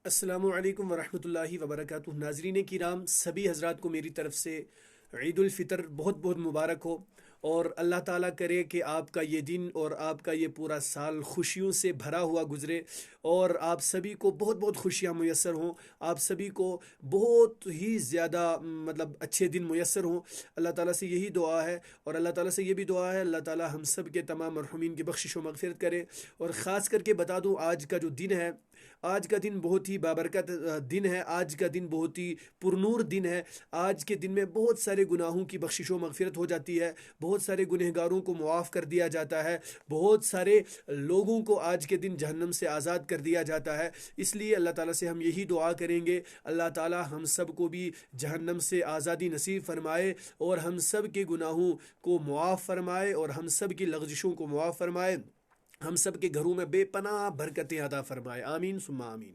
अस्सलामु अलैकुम वरहमतुल्लाहि वबरकातुहू। नाज़रीन किराम, सभी हजरात को मेरी तरफ से ईद उल फितर बहुत बहुत मुबारक हो। और अल्लाह ताला करे कि आपका ये दिन और आपका ये पूरा साल खुशियों से भरा हुआ गुजरे और आप सभी को बहुत बहुत खुशियाँ मुयस्सर हों। आप सभी को बहुत ही ज़्यादा मतलब अच्छे दिन मुयस्सर हों। अल्लाह ताला से यही दुआ है और अल्लाह ताला से ये भी दुआ है अल्लाह ताला हम सब के तमाम मरहुमीन की बख्शिश व मगफिरत करे। और ख़ास करके बता दूं, आज का जो दिन है, आज का दिन बहुत ही बाबरकत दिन है। आज का दिन बहुत ही पुरनूर दिन है। आज के दिन में बहुत सारे गुनाहों की बख्शिश व मगफिरत हो जाती है। बहुत सारे गुनहगारों को मुआफ़ कर दिया जाता है। बहुत सारे लोगों को आज के दिन जहन्नम से आज़ाद कर दिया जाता है। इसलिए अल्लाह ताला से हम यही दुआ करेंगे, अल्लाह ताला हम सब को भी जहन्नम से आज़ादी नसीब फरमाए और हम सब के गुनाहों को मुआफ़ फरमाए और हम सब की लग़ज़िशों को मुआफ़ फरमाए। हम सब के घरों में बेपनाह बरकतें अता फरमाए। आमीन सुम्मा आमीन।